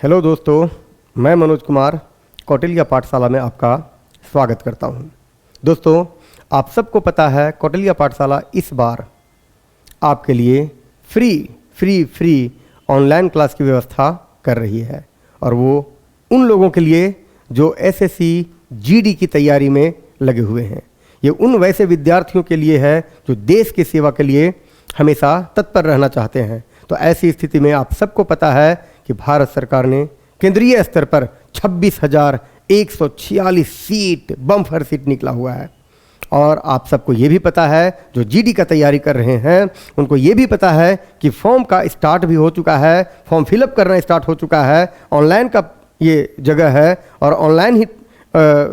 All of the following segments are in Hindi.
हेलो दोस्तों, मैं मनोज कुमार कौटिल्य पाठशाला में आपका स्वागत करता हूं। दोस्तों, आप सबको पता है कौटिल्य पाठशाला इस बार आपके लिए फ्री ऑनलाइन क्लास की व्यवस्था कर रही है, और वो उन लोगों के लिए जो एसएससी जीडी की तैयारी में लगे हुए हैं। ये उन वैसे विद्यार्थियों के लिए है जो देश की सेवा के लिए हमेशा तत्पर रहना चाहते हैं। तो ऐसी स्थिति में आप सबको पता है कि भारत सरकार ने केंद्रीय स्तर पर 26,146 सीट बम्पर सीट निकला हुआ है। और आप सबको ये भी पता है जो जीडी का तैयारी कर रहे हैं उनको ये भी पता है कि फॉर्म का स्टार्ट भी हो चुका है, फॉर्म फिलअप करना स्टार्ट हो चुका है। ऑनलाइन का ये जगह है और ऑनलाइन ही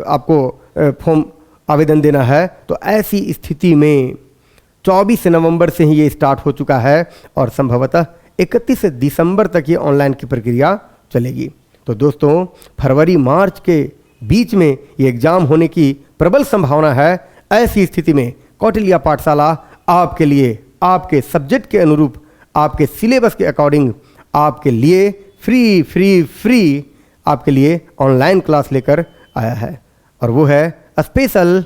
आपको फॉर्म आवेदन देना है। तो ऐसी स्थिति में 24 नवंबर से ही ये स्टार्ट हो चुका है और संभवतः 31 दिसंबर तक ये ऑनलाइन की प्रक्रिया चलेगी। तो दोस्तों, फरवरी मार्च के बीच में ये एग्ज़ाम होने की प्रबल संभावना है। ऐसी स्थिति में कौटिल्य पाठशाला आपके लिए आपके सब्जेक्ट के अनुरूप आपके सिलेबस के अकॉर्डिंग आपके लिए फ्री आपके लिए ऑनलाइन क्लास लेकर आया है, और वो है स्पेशल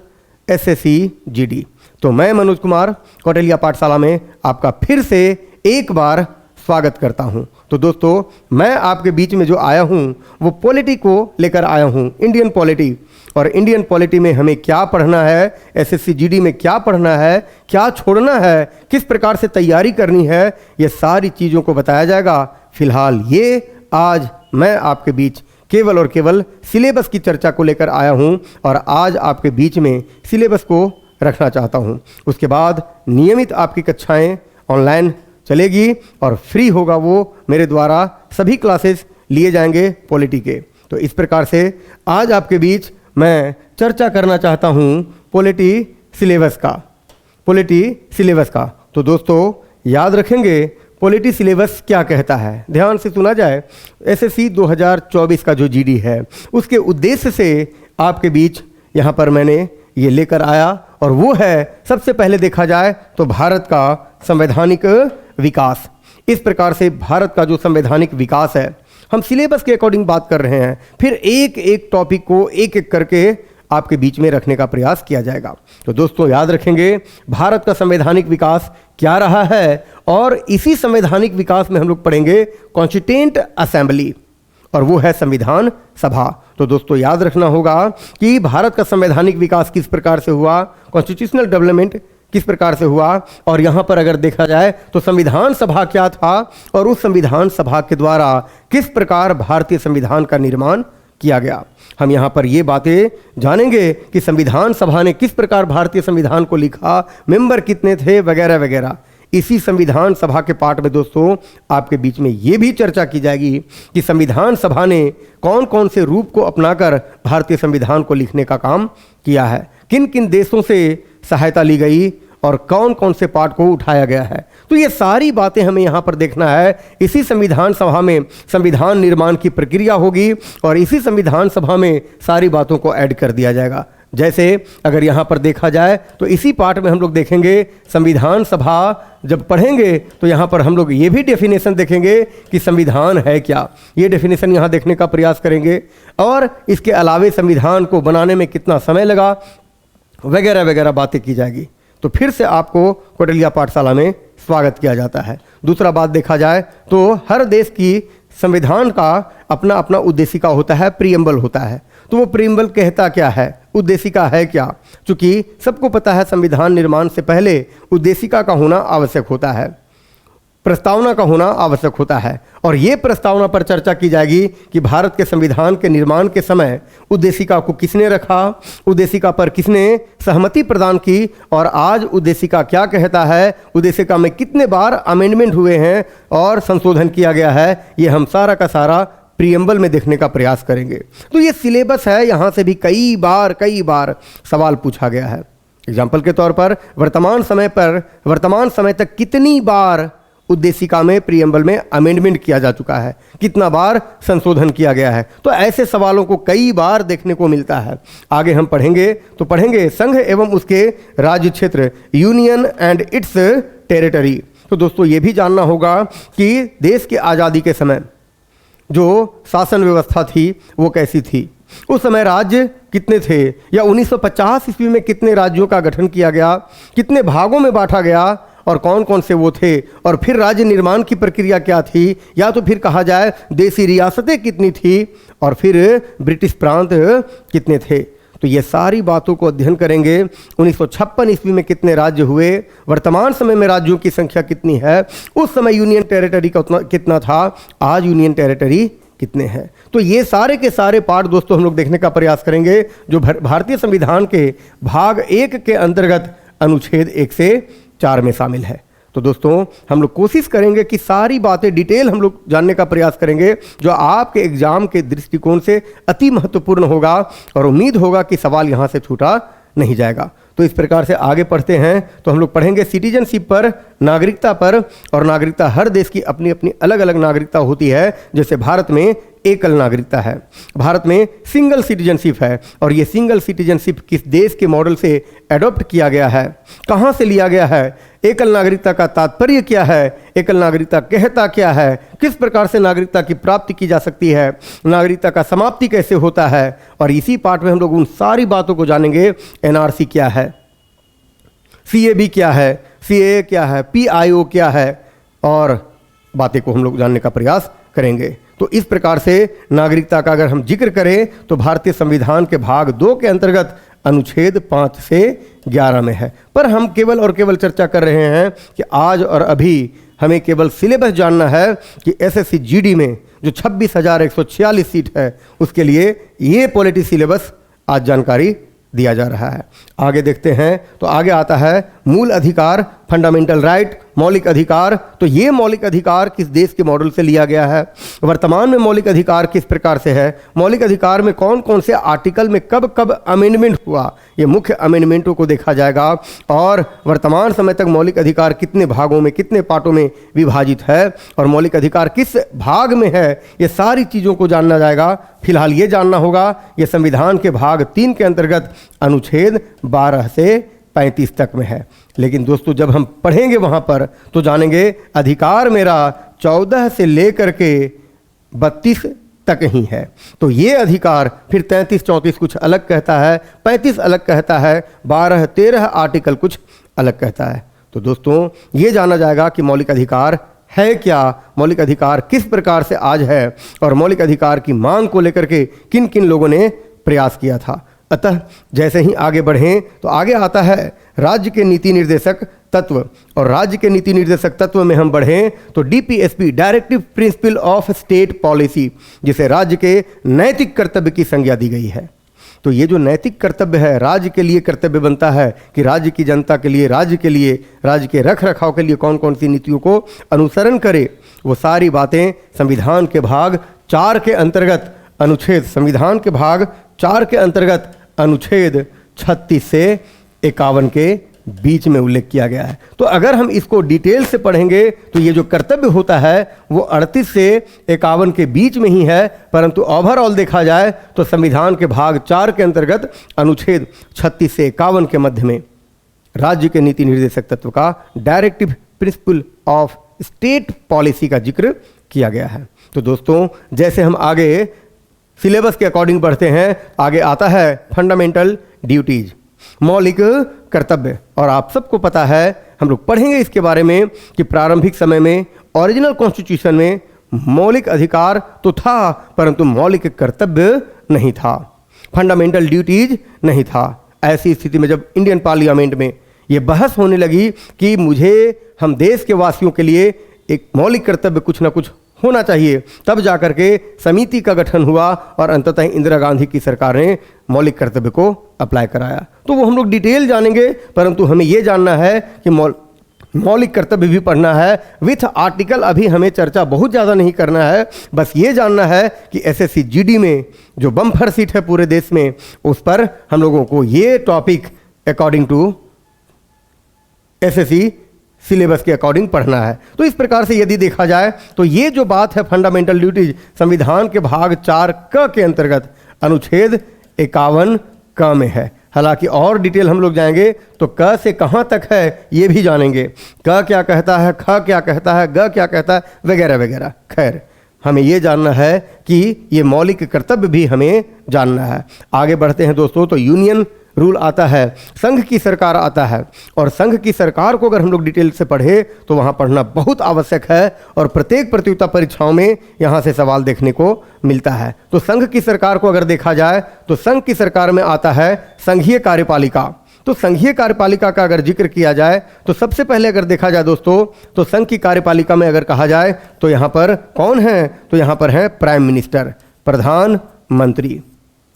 एसएससी जीडी। तो मैं मनोज कुमार कौटिल्य पाठशाला में आपका फिर से एक बार स्वागत करता हूं। तो दोस्तों, मैं आपके बीच में जो आया हूं वो पॉलिटी को लेकर आया हूं, इंडियन पॉलिटी। और इंडियन पॉलिटी में हमें क्या पढ़ना है, एसएससी जीडी में क्या पढ़ना है, क्या छोड़ना है, किस प्रकार से तैयारी करनी है, ये सारी चीज़ों को बताया जाएगा। फिलहाल ये आज मैं आपके बीच केवल और केवल सिलेबस की चर्चा को लेकर आया हूं, और आज आपके बीच में सिलेबस को रखना चाहता हूं। उसके बाद नियमित आपकी कक्षाएं ऑनलाइन चलेगी और फ्री होगा वो मेरे द्वारा सभी क्लासेस लिए जाएंगे पॉलिटी के। तो इस प्रकार से आज आपके बीच मैं चर्चा करना चाहता हूं पॉलिटी सिलेबस का। तो दोस्तों, याद रखेंगे पॉलिटी सिलेबस क्या कहता है, ध्यान से सुना जाए। एसएससी 2024 का जो जीडी है उसके उद्देश्य से आपके बीच यहाँ पर मैंने ये लेकर आया, और वो है सबसे पहले देखा जाए तो भारत का संवैधानिक विकास। इस प्रकार से भारत का जो संवैधानिक विकास है, हम सिलेबस के अकॉर्डिंग बात कर रहे हैं, फिर एक एक टॉपिक को एक एक करके आपके बीच में रखने का प्रयास किया जाएगा। तो दोस्तों, याद रखेंगे भारत का संवैधानिक विकास क्या रहा है, और इसी संवैधानिक विकास में हम लोग पढ़ेंगे कॉन्स्टिट्यूएंट असेंबली, और वो है संविधान सभा। तो दोस्तों, याद रखना होगा कि भारत का संवैधानिक विकास किस प्रकार से हुआ, कॉन्स्टिट्यूशनल डेवलपमेंट किस प्रकार से हुआ, और यहाँ पर अगर देखा जाए तो संविधान सभा क्या था, और उस संविधान सभा के द्वारा किस प्रकार भारतीय संविधान का निर्माण किया गया। हम यहाँ पर ये बातें जानेंगे कि संविधान सभा ने किस प्रकार भारतीय संविधान को लिखा, मेंबर कितने थे, वगैरह वगैरह। इसी संविधान सभा के पार्ट में दोस्तों आपके बीच में ये भी चर्चा की जाएगी कि संविधान सभा ने कौन कौन से रूप को अपनाकर भारतीय संविधान को लिखने का काम किया है, किन किन देशों से सहायता ली गई, और कौन कौन से पार्ट को उठाया गया है। तो ये सारी बातें हमें यहाँ पर देखना है। इसी संविधान सभा में संविधान निर्माण की प्रक्रिया होगी, और इसी संविधान सभा में सारी बातों को ऐड कर दिया जाएगा। जैसे अगर यहाँ पर देखा जाए तो इसी पार्ट में हम लोग देखेंगे संविधान सभा जब पढ़ेंगे तो यहाँ पर हम लोग ये भी डेफिनेशन देखेंगे कि संविधान है क्या, ये डेफिनेशन यहाँ देखने का प्रयास करेंगे, और इसके अलावे संविधान को बनाने में कितना समय लगा, वगैरह वगैरह बातें की जाएगी। तो फिर से आपको कौटिल्य पाठशाला में स्वागत किया जाता है। दूसरा बात देखा जाए तो हर देश की संविधान का अपना अपना उद्देशिका होता है, प्रीएम्बल होता है। तो वो प्रीएम्बल कहता क्या है, उद्देशिका है क्या। चूंकि सबको पता है संविधान निर्माण से पहले उद्देशिका का होना आवश्यक होता है, प्रस्तावना का होना आवश्यक होता है, और ये प्रस्तावना पर चर्चा की जाएगी कि भारत के संविधान के निर्माण के समय उद्देशिका को किसने रखा, उद्देशिका पर किसने सहमति प्रदान की, और आज उद्देशिका क्या कहता है, उद्देशिका में कितने बार अमेंडमेंट हुए हैं और संशोधन किया गया है। ये हम सारा का सारा प्रीएम्बल में देखने का प्रयास करेंगे। तो ये सिलेबस है, यहाँ से भी कई बार सवाल पूछा गया है। एग्जाम्पल के तौर पर वर्तमान समय तक कितनी बार उद्देशिका में प्रीएम्बल में अमेंडमेंट किया जा चुका है, कितना बार संशोधन किया गया है। तो ऐसे सवालों को कई बार देखने को मिलता है। आगे हम पढ़ेंगे संघ एवं उसके राज्य क्षेत्र, यूनियन एंड इट्स टेरिटरी। तो दोस्तों, ये भी जानना होगा कि देश की आज़ादी के समय जो शासन व्यवस्था थी वो कैसी थी, उस समय राज्य कितने थे, या 1950 ईस्वी में कितने राज्यों का गठन किया गया, कितने भागों में बांटा गया और कौन कौन से वो थे, और फिर राज्य निर्माण की प्रक्रिया क्या थी, या तो फिर कहा जाए देसी रियासतें कितनी थी और फिर ब्रिटिश प्रांत कितने थे। तो ये सारी बातों को अध्ययन करेंगे। 1956 ईस्वी में कितने राज्य हुए, वर्तमान समय में राज्यों की संख्या कितनी है, उस समय यूनियन टेरिटरी का कितना था, आज यूनियन टेरिटरी कितने हैं। तो ये सारे के सारे पार्ट दोस्तों हम लोग देखने का प्रयास करेंगे जो भारतीय संविधान के भाग 1 के अंतर्गत अनुच्छेद 1 से 4 में शामिल है। तो दोस्तों हम लोग कोशिश करेंगे कि सारी बातें डिटेल हम लोग जानने का प्रयास करेंगे जो आपके एग्जाम के दृष्टिकोण से अति महत्वपूर्ण होगा, और उम्मीद होगा कि सवाल यहाँ से छूटा नहीं जाएगा। तो इस प्रकार से आगे पढ़ते हैं तो हम लोग पढ़ेंगे सिटीजनशिप पर, नागरिकता पर। और नागरिकता, हर देश की अपनी अपनी अलग अलग नागरिकता होती है। जैसे भारत में एकल नागरिकता है, भारत में सिंगल सिटीजनशिप है, और ये सिंगल सिटीजनशिप किस देश के मॉडल से एडॉप्ट किया गया है, कहाँ से लिया गया है, एकल नागरिकता का तात्पर्य क्या है, एकल नागरिकता कहता क्या है, किस प्रकार से नागरिकता की प्राप्ति की जा सकती है, नागरिकता का समाप्ति कैसे होता है, और इसी पार्ट में हम लोग उन सारी बातों को जानेंगे। एनआरसी क्या है, सीएबी क्या है, सीएए क्या है, पीआईओ क्या है, और बातें को हम लोग जानने का प्रयास करेंगे। तो इस प्रकार से नागरिकता का अगर हम जिक्र करें तो भारतीय संविधान के भाग 2 के अंतर्गत अनुच्छेद 5 से 11 में है। पर हम केवल और केवल चर्चा कर रहे हैं कि आज और अभी हमें केवल सिलेबस जानना है कि एसएससी जीडी में जो 26,146 सीट है उसके लिए ये पॉलिटी सिलेबस आज जानकारी दिया जा रहा है। आगे देखते हैं तो आगे आता है मूल अधिकार, फंडामेंटल राइट, मौलिक अधिकार। तो ये मौलिक अधिकार किस देश के मॉडल से लिया गया है, वर्तमान में मौलिक अधिकार किस प्रकार से है, मौलिक अधिकार में कौन कौन से आर्टिकल में कब कब अमेंडमेंट हुआ, ये मुख्य अमेंडमेंटों को देखा जाएगा, और वर्तमान समय तक मौलिक अधिकार कितने भागों में, कितने पार्टों में विभाजित है, और मौलिक अधिकार किस भाग में है, ये सारी चीज़ों को जानना जाएगा। फिलहाल ये जानना होगा ये संविधान के भाग 3 के अंतर्गत अनुच्छेद 12 से 35 तक में है। लेकिन दोस्तों जब हम पढ़ेंगे वहाँ पर तो जानेंगे अधिकार मेरा 14 से लेकर के 32 तक ही है। तो ये अधिकार फिर 33-34 कुछ अलग कहता है, 35 अलग कहता है, 12-13 आर्टिकल कुछ अलग कहता है। तो दोस्तों ये जाना जाएगा कि मौलिक अधिकार है क्या, मौलिक अधिकार किस प्रकार से आज है, और मौलिक अधिकार की मांग को लेकर के किन किन लोगों ने प्रयास किया था। अतः जैसे ही आगे बढ़ें तो आगे आता है राज्य के नीति निर्देशक तत्व, और राज्य के नीति निर्देशक तत्व में हम बढ़ें तो DPSP, directive principle of state policy, जिसे राज्य के नैतिक कर्तव्य की संज्ञा दी गई है। तो ये जो नैतिक कर्तव्य है, राज्य के लिए कर्तव्य बनता है कि राज्य की जनता के लिए, राज्य के लिए, राज्य के रख रखाव के लिए कौन कौन सी नीतियों को अनुसरण करे, वो सारी बातें संविधान के भाग 4 के अंतर्गत अनुच्छेद, संविधान के भाग 4 के अंतर्गत अनुच्छेद 36 से 51 के बीच में उल्लेख किया गया है। तो अगर हम इसको डिटेल से पढ़ेंगे तो ये जो कर्तव्य होता है वो 38 से 51 के बीच में ही है, परंतु ओवरऑल देखा जाए तो संविधान के भाग 4 के अंतर्गत अनुच्छेद 36 से 51 के मध्य में राज्य के नीति निर्देशक तत्व का directive principle of state policy का जिक्र किया गया है। तो दोस्तों जैसे हम आगे सिलेबस के अकॉर्डिंग बढ़ते हैं, आगे आता है फंडामेंटल ड्यूटीज, मौलिक कर्तव्य। और आप सबको पता है, हम लोग पढ़ेंगे इसके बारे में कि प्रारंभिक समय में ओरिजिनल कॉन्स्टिट्यूशन में मौलिक अधिकार तो था परंतु मौलिक कर्तव्य नहीं था, फंडामेंटल ड्यूटीज नहीं था। ऐसी स्थिति में जब इंडियन पार्लियामेंट में ये बहस होने लगी कि हम देश के वासियों के लिए एक मौलिक कर्तव्य कुछ ना कुछ होना चाहिए, तब जाकर के समिति का गठन हुआ और अंततः इंदिरा गांधी की सरकार ने मौलिक कर्तव्य को अप्लाई कराया। तो वो हम लोग डिटेल जानेंगे, परंतु हमें ये जानना है कि मौलिक कर्तव्य भी पढ़ना है विथ आर्टिकल। अभी हमें चर्चा बहुत ज़्यादा नहीं करना है, बस ये जानना है कि एसएससी जीडी में जो बम्पर सीट है पूरे देश में, उस पर हम लोगों को ये topic according to SSC syllabus के अकॉर्डिंग पढ़ना है। तो इस प्रकार से यदि देखा जाए तो ये जो बात है फंडामेंटल ड्यूटीज संविधान के भाग 4 क के अंतर्गत अनुच्छेद 51 क में है। हालांकि और डिटेल हम लोग जाएंगे तो क से कहाँ तक है ये भी जानेंगे, क क्या कहता है, ख क्या कहता है, ग क्या कहता है, वगैरह वगैरह। खैर हमें ये जानना है कि ये मौलिक कर्तव्य भी हमें जानना है। आगे बढ़ते हैं दोस्तों, तो यूनियन रूल आता है, संघ की सरकार आता है। और संघ की सरकार को अगर हम लोग डिटेल से पढ़े तो वहाँ पढ़ना बहुत आवश्यक है और प्रत्येक प्रतियोगिता परीक्षाओं में यहाँ से सवाल देखने को मिलता है। तो संघ की सरकार को अगर देखा जाए तो संघ की सरकार में आता है संघीय कार्यपालिका। तो संघीय कार्यपालिका का अगर जिक्र किया जाए तो सबसे पहले अगर देखा जाए दोस्तों, तो संघ की कार्यपालिका में अगर कहा जाए तो यहाँ पर कौन है, तो यहाँ पर है प्राइम मिनिस्टर, प्रधानमंत्री।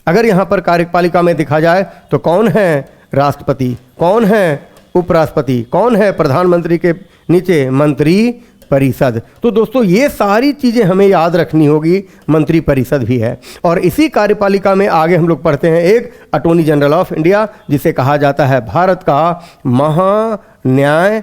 अगर यहाँ पर कार्यपालिका में देखा जाए तो कौन है, राष्ट्रपति, कौन है, उपराष्ट्रपति, कौन है, प्रधानमंत्री के नीचे मंत्री परिषद। तो दोस्तों ये सारी चीज़ें हमें याद रखनी होगी, मंत्री परिषद भी है। और इसी कार्यपालिका में आगे हम लोग पढ़ते हैं एक अटॉर्नी जनरल ऑफ इंडिया, जिसे कहा जाता है भारत का महान्यायवादी।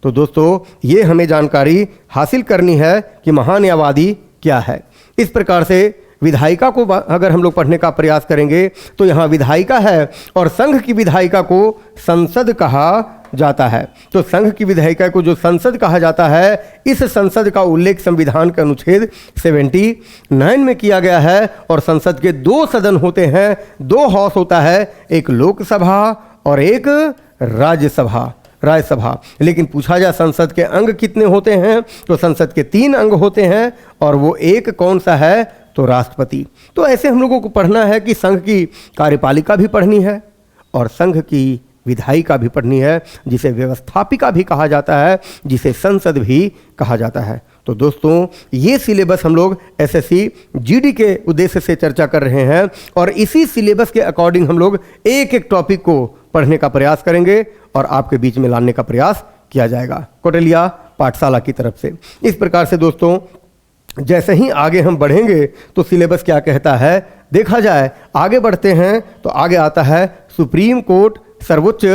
तो दोस्तों ये हमें जानकारी हासिल करनी है कि महान्यायवादी क्या है। इस प्रकार से विधायिका को अगर हम लोग पढ़ने का प्रयास करेंगे तो यहाँ विधायिका है और संघ की विधायिका को संसद कहा जाता है। तो संघ की विधायिका को जो संसद कहा जाता है, इस संसद का उल्लेख संविधान के अनुच्छेद 79 में किया गया है। और संसद के 2 सदन होते हैं, 2 हाउस होता है, एक लोकसभा और एक राज्यसभा। लेकिन पूछा जाए संसद के अंग कितने होते हैं, तो संसद के 3 अंग होते हैं और वो एक कौन सा है, तो राष्ट्रपति। तो ऐसे हम लोगों को पढ़ना है कि संघ की कार्यपालिका भी पढ़नी है और संघ की विधायिका भी पढ़नी है, जिसे व्यवस्थापिका भी कहा जाता है, जिसे संसद भी कहा जाता है। तो दोस्तों ये सिलेबस हम लोग एसएससी जीडी के उद्देश्य से चर्चा कर रहे हैं और इसी सिलेबस के अकॉर्डिंग हम लोग एक एक टॉपिक को पढ़ने का प्रयास करेंगे और आपके बीच में लाने का प्रयास किया जाएगा कौटिल्या पाठशाला की तरफ से। इस प्रकार से दोस्तों जैसे ही आगे हम बढ़ेंगे तो सिलेबस क्या कहता है देखा जाए। आगे बढ़ते हैं तो आगे आता है सुप्रीम कोर्ट, सर्वोच्च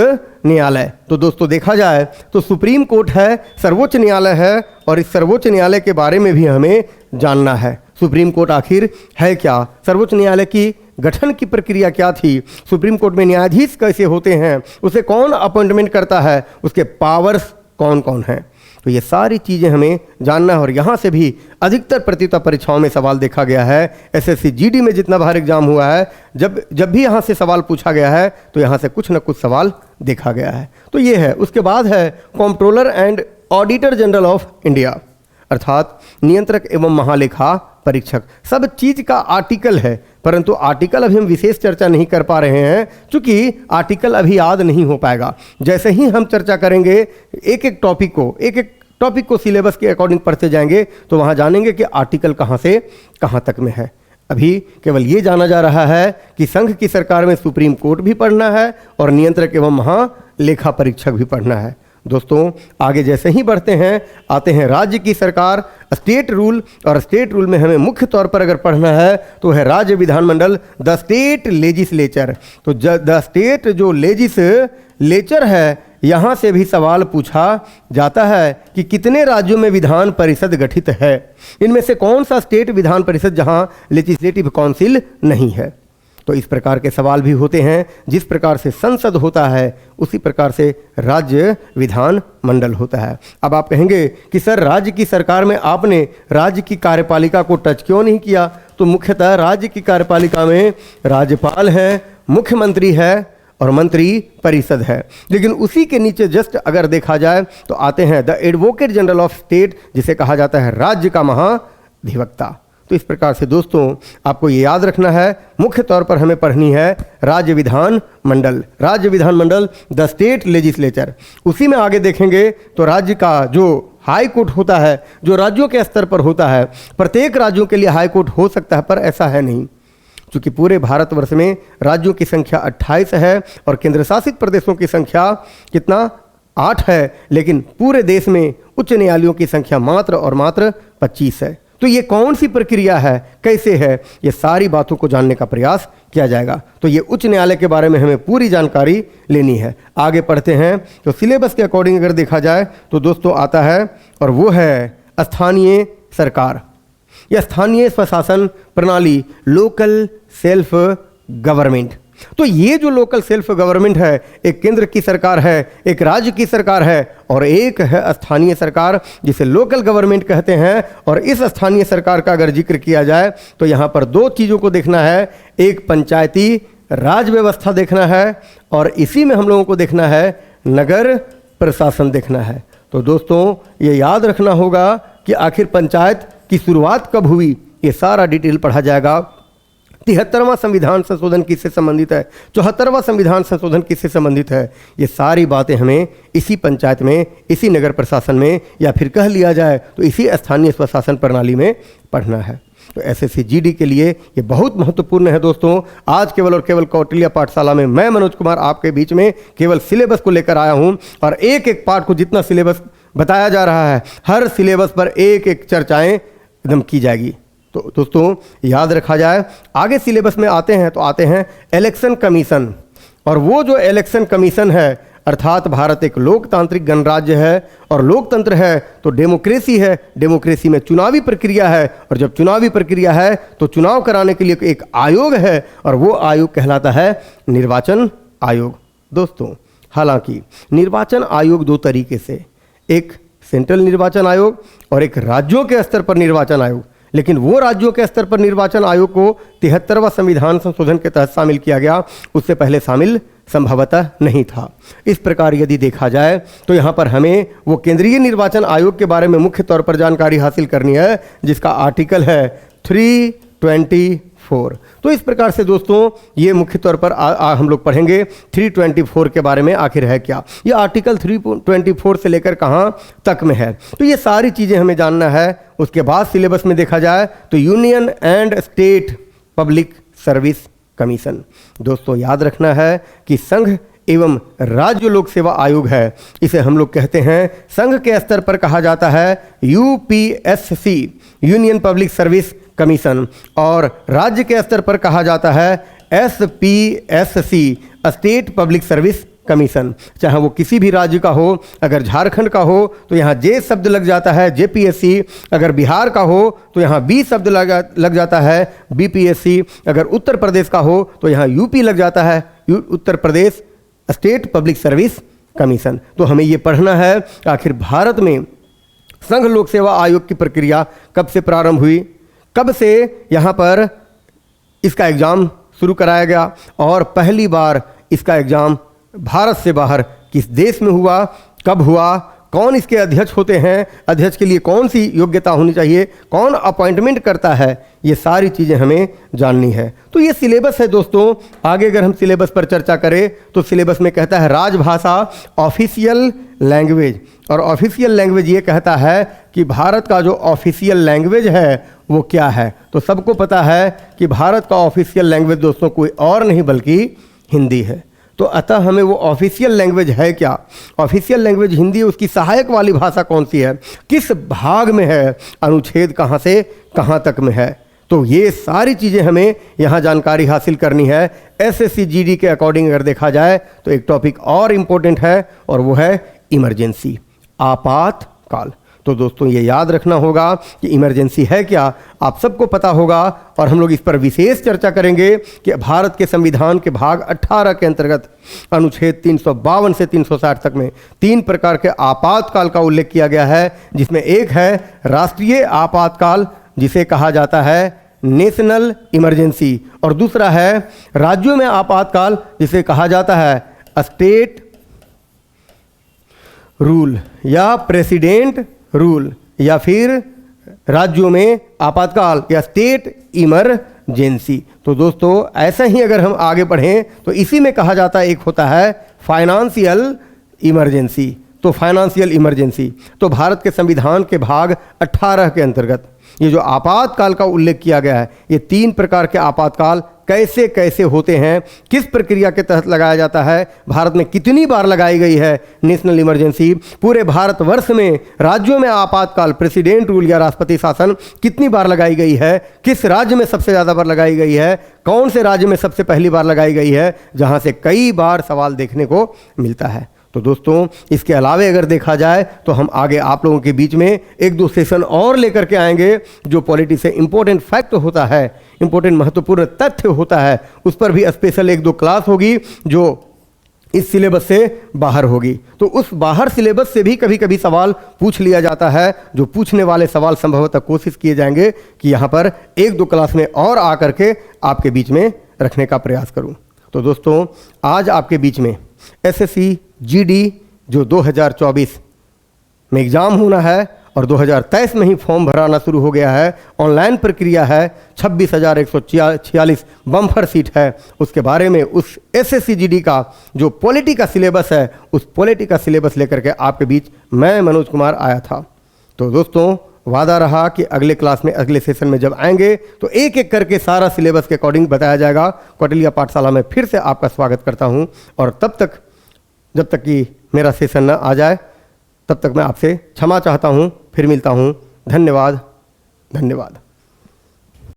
न्यायालय। तो दोस्तों देखा जाए तो सुप्रीम कोर्ट है, सर्वोच्च न्यायालय है और इस सर्वोच्च न्यायालय के बारे में भी हमें जानना है। सुप्रीम कोर्ट आखिर है क्या, सर्वोच्च न्यायालय की गठन की प्रक्रिया क्या थी, सुप्रीम कोर्ट में न्यायाधीश कैसे होते हैं, उसे कौन अपॉइंटमेंट करता है, उसके पावर्स कौन कौन हैं। तो ये सारी चीज़ें हमें जानना है और यहाँ से भी अधिकतर प्रतियोगिता परीक्षाओं में सवाल देखा गया है। एसएससी जीडी में जितना बार एग्जाम हुआ है, जब भी यहाँ से सवाल पूछा गया है तो यहाँ से कुछ न कुछ सवाल देखा गया है। तो ये है। उसके बाद है controller and auditor general of India, अर्थात नियंत्रक एवं महालेखा परीक्षक। सब चीज़ का आर्टिकल है, परंतु आर्टिकल अभी हम विशेष चर्चा नहीं कर पा रहे हैं क्योंकि आर्टिकल अभी याद नहीं हो पाएगा। जैसे ही हम चर्चा करेंगे एक एक टॉपिक को सिलेबस के अकॉर्डिंग पढ़ते जाएंगे तो वहाँ जानेंगे कि आर्टिकल कहाँ से कहाँ तक में है। अभी केवल ये जाना जा रहा है कि संघ की सरकार में सुप्रीम कोर्ट भी पढ़ना है और नियंत्रक एवं महालेखा परीक्षक भी पढ़ना है। दोस्तों आगे जैसे ही बढ़ते हैं आते हैं राज्य की सरकार, स्टेट रूल। और स्टेट रूल में हमें मुख्य तौर पर अगर पढ़ना है तो है राज्य विधानमंडल, द स्टेट लेजिस्लेचर। तो द स्टेट जो लेजिस्लेचर है, यहाँ से भी सवाल पूछा जाता है कि कितने राज्यों में विधान परिषद गठित है, इनमें से कौन सा स्टेट विधान परिषद जहाँ लेजिस्लेटिव काउंसिल नहीं है। तो इस प्रकार के सवाल भी होते हैं। जिस प्रकार से संसद होता है उसी प्रकार से राज्य विधान मंडल होता है। अब आप कहेंगे कि सर राज्य की सरकार में आपने राज्य की कार्यपालिका को टच क्यों नहीं किया। तो मुख्यतः राज्य की कार्यपालिका में राज्यपाल है, मुख्यमंत्री है और मंत्री परिषद है। लेकिन उसी के नीचे जस्ट अगर देखा जाए तो आते हैं the advocate general of state, जिसे कहा जाता है राज्य का महाधिवक्ता। तो इस प्रकार से दोस्तों आपको ये याद रखना है, मुख्य तौर पर हमें पढ़नी है राज्य विधान मंडल, द स्टेट लेजिस्लेचर। उसी में आगे देखेंगे तो राज्य का जो हाई कोर्ट होता है, जो राज्यों के स्तर पर होता है, प्रत्येक राज्यों के लिए हाई कोर्ट हो सकता है पर ऐसा है नहीं, क्योंकि पूरे भारतवर्ष में राज्यों की संख्या 28 है और केंद्र शासित प्रदेशों की संख्या कितना 8 है, लेकिन पूरे देश में उच्च न्यायालयों की संख्या मात्र और मात्र 25 है। तो ये कौन सी प्रक्रिया है, कैसे है, ये सारी बातों को जानने का प्रयास किया जाएगा। तो ये उच्च न्यायालय के बारे में हमें पूरी जानकारी लेनी है। आगे पढ़ते हैं तो सिलेबस के अकॉर्डिंग अगर देखा जाए तो दोस्तों आता है और वो है स्थानीय सरकार या स्थानीय स्वशासन प्रणाली, लोकल सेल्फ गवर्नमेंट। तो ये जो लोकल सेल्फ गवर्नमेंट है, एक केंद्र की सरकार है, एक राज्य की सरकार है और एक है स्थानीय सरकार जिसे लोकल गवर्नमेंट कहते हैं। और इस स्थानीय सरकार का अगर जिक्र किया जाए तो यहाँ पर दो चीज़ों को देखना है, एक पंचायती राज व्यवस्था देखना है और इसी में हम लोगों को देखना है नगर प्रशासन देखना है। तो दोस्तों ये याद रखना होगा कि आखिर पंचायत की शुरुआत कब हुई, ये सारा डिटेल पढ़ा जाएगा। 73वां संविधान संशोधन किससे संबंधित है, 74वां संविधान संशोधन किससे संबंधित है, ये सारी बातें हमें इसी पंचायत में, इसी नगर प्रशासन में या फिर कह लिया जाए तो इसी स्थानीय स्वशासन प्रणाली में पढ़ना है। तो एसएससी जीडी के लिए ये बहुत महत्वपूर्ण है दोस्तों। आज केवल और केवल कौटिल्य पाठशाला में मैं मनोज कुमार आपके बीच में केवल सिलेबस को लेकर आया हूँ और एक एक पार्ट को जितना सिलेबस बताया जा रहा है हर सिलेबस पर एक एक चर्चाएं एकदम की जाएगी। तो दोस्तों याद रखा जाए। आगे सिलेबस में आते हैं तो आते हैं इलेक्शन कमीशन। और वो जो इलेक्शन कमीशन है अर्थात भारत एक लोकतांत्रिक गणराज्य है और लोकतंत्र है तो डेमोक्रेसी है, डेमोक्रेसी में चुनावी प्रक्रिया है और जब चुनावी प्रक्रिया है तो चुनाव कराने के लिए एक आयोग है और वो आयोग कहलाता है निर्वाचन आयोग। दोस्तों हालांकि निर्वाचन आयोग दो तरीके से, एक सेंट्रल निर्वाचन आयोग और एक राज्यों के स्तर पर निर्वाचन आयोग, लेकिन वो राज्यों के स्तर पर निर्वाचन आयोग को 73वां संविधान संशोधन के तहत शामिल किया गया, उससे पहले शामिल संभवतः नहीं था। इस प्रकार यदि देखा जाए तो यहाँ पर हमें वो केंद्रीय निर्वाचन आयोग के बारे में मुख्य तौर पर जानकारी हासिल करनी है जिसका आर्टिकल है 324। तो इस प्रकार से दोस्तों ये मुख्य तौर पर हम लोग पढ़ेंगे 324 के बारे में आखिर है क्या, ये आर्टिकल 324 से लेकर कहाँ तक में है, तो ये सारी चीज़ें हमें जानना है। उसके बाद सिलेबस में देखा जाए तो union and state public service commission. दोस्तों याद रखना है कि संघ एवं राज्य लोक सेवा आयोग है, इसे हम लोग कहते हैं, संघ के स्तर पर कहा जाता है UPSC union public service commission और राज्य के स्तर पर कहा जाता है SPSC state public service commission. चाहे वो किसी भी राज्य का हो, अगर झारखंड का हो तो यहाँ जे शब्द लग जाता है जेपीएससी, अगर बिहार का हो तो यहाँ बी शब्द लग जाता है बीपीएससी, अगर उत्तर प्रदेश का हो तो यहाँ यूपी लग जाता है Uttar Pradesh state public service commission. तो हमें ये पढ़ना है आखिर भारत में संघ लोक सेवा आयोग की प्रक्रिया कब से प्रारंभ हुई, कब से यहाँ पर इसका एग्ज़ाम शुरू कराया गया और पहली बार इसका एग्ज़ाम भारत से बाहर किस देश में हुआ, कब हुआ, कौन इसके अध्यक्ष होते हैं, अध्यक्ष के लिए कौन सी योग्यता होनी चाहिए, कौन अपॉइंटमेंट करता है, ये सारी चीज़ें हमें जाननी है। तो ये सिलेबस है दोस्तों। आगे अगर हम सिलेबस पर चर्चा करें तो सिलेबस में कहता है राजभाषा ऑफिशियल लैंग्वेज, और ऑफिशियल लैंग्वेज ये कहता है कि भारत का जो ऑफिशियल लैंग्वेज है वो क्या है। तो सबको पता है कि भारत का ऑफिशियल लैंग्वेज दोस्तों कोई और नहीं बल्कि हिंदी है। तो अतः हमें वो ऑफिशियल लैंग्वेज है क्या, ऑफिशियल लैंग्वेज हिंदी, उसकी सहायक वाली भाषा कौन सी है, किस भाग में है, अनुच्छेद कहाँ से कहाँ तक में है, तो ये सारी चीज़ें हमें यहाँ जानकारी हासिल करनी है। एसएससी जीडी के अकॉर्डिंग अगर देखा जाए तो एक टॉपिक और इम्पोर्टेंट है और वो है इमरजेंसी, आपातकाल। तो दोस्तों ये याद रखना होगा कि इमरजेंसी है क्या, आप सबको पता होगा और हम लोग इस पर विशेष चर्चा करेंगे कि भारत के संविधान के भाग 18 के अंतर्गत अनुच्छेद 352 से 360 तक में 3 प्रकार के आपातकाल का उल्लेख किया गया है, जिसमें एक है राष्ट्रीय आपातकाल जिसे कहा जाता है नेशनल इमरजेंसी, और दूसरा है राज्यों में आपातकाल जिसे कहा जाता है स्टेट रूल या प्रेसिडेंट रूल, या फिर राज्यों में आपातकाल या स्टेट इमरजेंसी। तो दोस्तों ऐसा ही अगर हम आगे बढ़ें तो इसी में कहा जाता है एक होता है फाइनेंशियल इमरजेंसी। तो फाइनेंशियल इमरजेंसी तो भारत के संविधान के भाग 18 के अंतर्गत ये जो आपातकाल का उल्लेख किया गया है, ये 3 प्रकार के आपातकाल कैसे कैसे होते हैं, किस प्रक्रिया के तहत लगाया जाता है, भारत में कितनी बार लगाई गई है नेशनल इमरजेंसी, पूरे भारतवर्ष में राज्यों में आपातकाल प्रेसिडेंट रूल या राष्ट्रपति शासन कितनी बार लगाई गई है, किस राज्य में सबसे ज़्यादा बार लगाई गई है, कौन से राज्य में सबसे पहली बार लगाई गई है, जहाँ से कई बार सवाल देखने को मिलता है। तो दोस्तों इसके अलावे अगर देखा जाए तो हम आगे आप लोगों के बीच में 1-2 सेशन और लेकर के आएंगे जो पॉलिटी से इम्पोर्टेंट फैक्ट होता है, इम्पोर्टेंट महत्वपूर्ण तथ्य होता है उस पर भी स्पेशल 1-2 क्लास होगी जो इस सिलेबस से बाहर होगी। तो उस बाहर सिलेबस से भी कभी कभी सवाल पूछ लिया जाता है, जो पूछने वाले सवाल संभवतः कोशिश किए जाएंगे कि यहाँ पर 1-2 क्लास में और आकर के आपके बीच में रखने का प्रयास करूँ। तो दोस्तों आज आपके बीच में SSC GD जो 2024 में एग्ज़ाम होना है और 2023 में ही फॉर्म भराना शुरू हो गया है, ऑनलाइन प्रक्रिया है, 26,146 बम्फर सीट है, उसके बारे में उस SSC GD का जो पॉलिटी का सिलेबस है उस पॉलिटी का सिलेबस लेकर के आपके बीच मैं मनोज कुमार आया था। तो दोस्तों वादा रहा कि अगले क्लास में अगले सेशन में जब आएंगे तो एक एक करके सारा सिलेबस के अकॉर्डिंग बताया जाएगा। कौटिल्य पाठशाला में फिर से आपका स्वागत करता हूँ और तब तक जब तक कि मेरा सेशन न आ जाए तब तक मैं आपसे क्षमा चाहता हूँ। फिर मिलता हूँ। धन्यवाद।